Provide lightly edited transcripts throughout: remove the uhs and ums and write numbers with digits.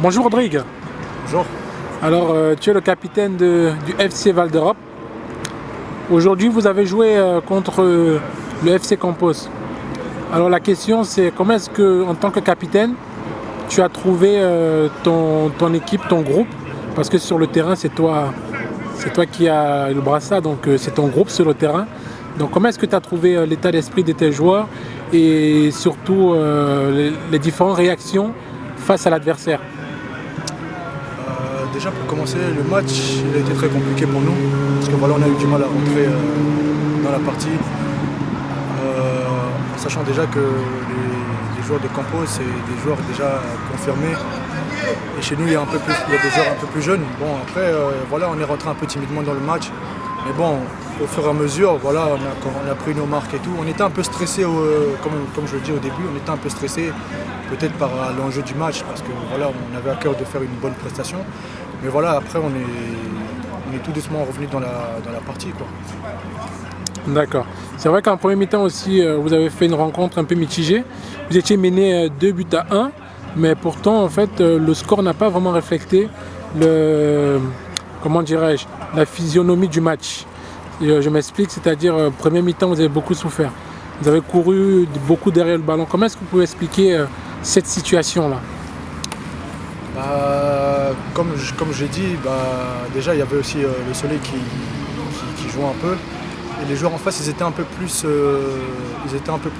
Bonjour Rodrigue. Bonjour. Alors, tu es le capitaine du FC Val d'Europe. Aujourd'hui, vous avez joué contre le FC Campos. Alors, la question, c'est comment est-ce que, en tant que capitaine, tu as trouvé ton équipe, ton groupe? Parce que sur le terrain, c'est toi qui as le brassard, donc c'est ton groupe sur le terrain. Donc, comment est-ce que tu as trouvé l'état d'esprit de tes joueurs et surtout les différentes réactions face à l'adversaire? Déjà pour commencer, le match il a été très compliqué pour nous parce que voilà, on a eu du mal à rentrer dans la partie, sachant déjà que les joueurs de Campos c'est des joueurs déjà confirmés et chez nous il y a des joueurs un peu plus jeunes. Bon après voilà, on est rentré un peu timidement dans le match, mais bon au fur et à mesure voilà, on a pris nos marques et tout. On était un peu stressé comme je le dis au début, on était un peu stressé peut-être par l'enjeu du match parce que voilà, on avait à cœur de faire une bonne prestation. Mais voilà, après on est tout doucement revenu dans la partie, quoi. D'accord. C'est vrai qu'en premier mi-temps aussi, vous avez fait une rencontre un peu mitigée. Vous étiez mené 2 buts à 1, mais pourtant, en fait, le score n'a pas vraiment reflété comment dirais-je, la physionomie du match. Et, je m'explique, c'est-à-dire, premier mi-temps, vous avez beaucoup souffert. Vous avez couru beaucoup derrière le ballon. Comment est-ce que vous pouvez expliquer cette situation-là? Comme j'ai dit, déjà il y avait aussi le soleil qui jouait un peu. Et les joueurs en face, ils étaient un peu plus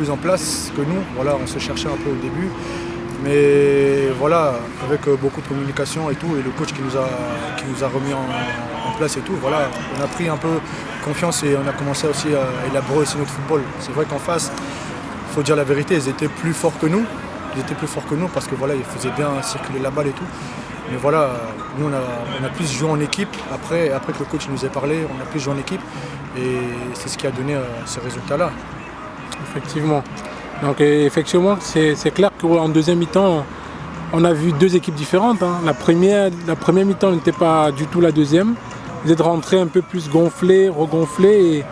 en place que nous. Voilà, on se cherchait un peu au début. Mais voilà, avec beaucoup de communication et tout, et le coach qui nous a remis en place et tout, voilà, on a pris un peu confiance et on a commencé aussi à élaborer aussi notre football. C'est vrai qu'en face, il faut dire la vérité, ils étaient plus forts que nous. Ils étaient plus forts que nous parce que voilà, ils faisaient bien circuler la balle et tout. Mais voilà, nous on a plus joué en équipe. Après que le coach nous ait parlé, on a plus joué en équipe. Et c'est ce qui a donné ce résultat-là. Effectivement. Donc effectivement, c'est clair qu'en deuxième mi-temps, on a vu deux équipes différentes, hein. La première mi-temps n'était pas du tout la deuxième. Vous êtes rentrés un peu plus gonflés, regonflés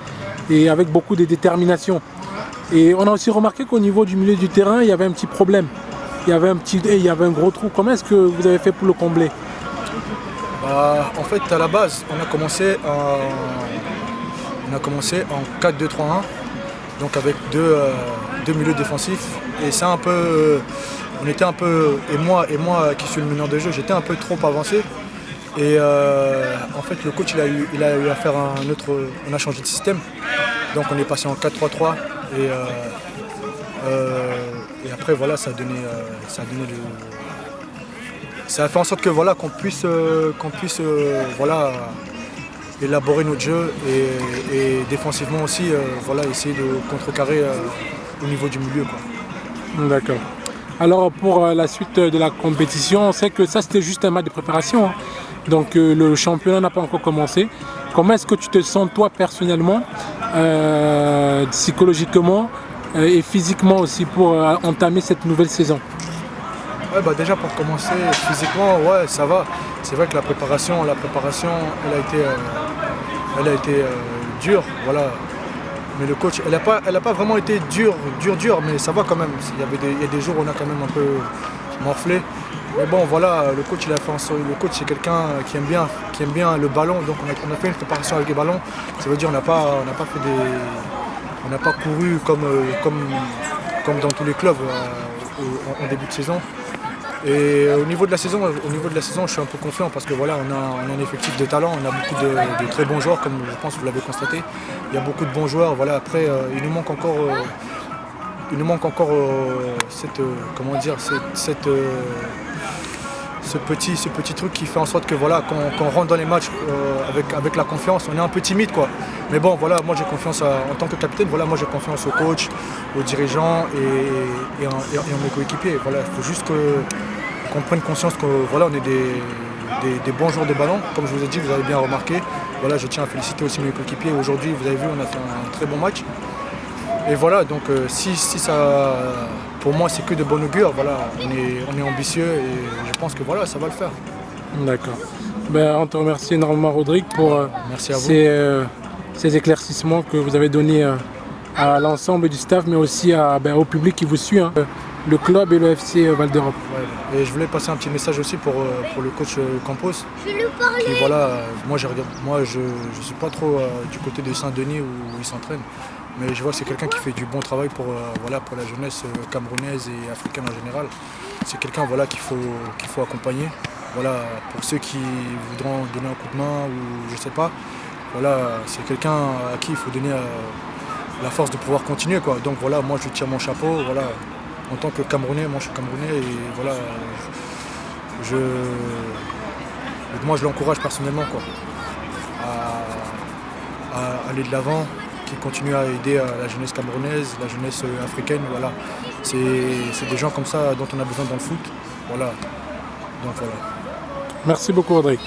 et avec beaucoup de détermination. Et on a aussi remarqué qu'au niveau du milieu du terrain, il y avait un petit problème. Il y avait un gros trou. Comment est-ce que vous avez fait pour le combler? En fait, à la base, on a commencé en 4-2-3-1, donc avec deux milieux défensifs. Et ça un peu, on était un peu, et moi qui suis le meneur de jeu, j'étais un peu trop avancé. Et en fait, le coach il a eu à faire on a changé de système. Donc on est passé en 4-3-3 et après voilà, ça a fait en sorte que voilà qu'on puisse voilà élaborer notre jeu et défensivement aussi voilà essayer de contrecarrer au niveau du milieu, quoi. D'accord. Alors pour la suite de la compétition, on sait que ça c'était juste un match de préparation, hein. Donc le championnat n'a pas encore commencé. Comment est-ce que tu te sens toi personnellement, psychologiquement et physiquement aussi pour entamer cette nouvelle saison? Ouais, déjà pour commencer, physiquement, ouais, ça va. C'est vrai que la préparation, elle a été dure, voilà. Mais le coach, elle a pas vraiment été dure, mais ça va quand même. Il y a des jours où on a quand même un peu morflé. Mais bon, voilà, le coach, le coach c'est quelqu'un qui aime bien le ballon. Donc on a fait une préparation avec les ballons. Ça veut dire on n'a pas couru comme dans tous les clubs en début de saison. Et au niveau de la saison, je suis un peu confiant parce que voilà, on a un effectif de talent, on a beaucoup de très bons joueurs, comme je pense que vous l'avez constaté. Il y a beaucoup de bons joueurs. Voilà, après, il nous manque encore ce petit truc qui fait en sorte que voilà, quand on rentre dans les matchs avec la confiance, on est un peu timide, quoi. Mais bon, voilà, moi j'ai confiance en tant que capitaine, voilà, moi j'ai confiance au coach, aux dirigeants et en mes coéquipiers. Voilà, il faut juste qu'on prenne conscience que voilà, on est des bons joueurs de ballon. Comme je vous ai dit, vous avez bien remarqué. Voilà, je tiens à féliciter aussi mes coéquipiers. Aujourd'hui, vous avez vu, on a fait un très bon match. Et voilà, donc si ça, pour moi, c'est que de bon augure. Voilà, on est ambitieux et je pense que voilà, ça va le faire. D'accord. On te remercie énormément, Rodrigue, pour Merci à vous. ces éclaircissements que vous avez donnés à l'ensemble du staff, mais aussi au public qui vous suit, hein. le club et le FC Val d'Europe. Ouais. Et je voulais passer un petit message aussi pour le coach Campos. Qui, voilà, moi je ne suis pas trop du côté de Saint-Denis où il s'entraîne. Mais je vois que c'est quelqu'un qui fait du bon travail pour la jeunesse camerounaise et africaine en général. C'est quelqu'un voilà, qu'il faut accompagner. Voilà, pour ceux qui voudront donner un coup de main ou je sais pas. Voilà, c'est quelqu'un à qui il faut donner la force de pouvoir continuer, quoi. Donc voilà, moi je tire mon chapeau. Voilà, en tant que Camerounais, moi je suis Camerounais et voilà, moi je l'encourage personnellement, quoi, à aller de l'avant, qui continue à aider la jeunesse camerounaise, la jeunesse africaine. Voilà. C'est des gens comme ça dont on a besoin dans le foot. Voilà. Donc voilà. Merci beaucoup, Audrey.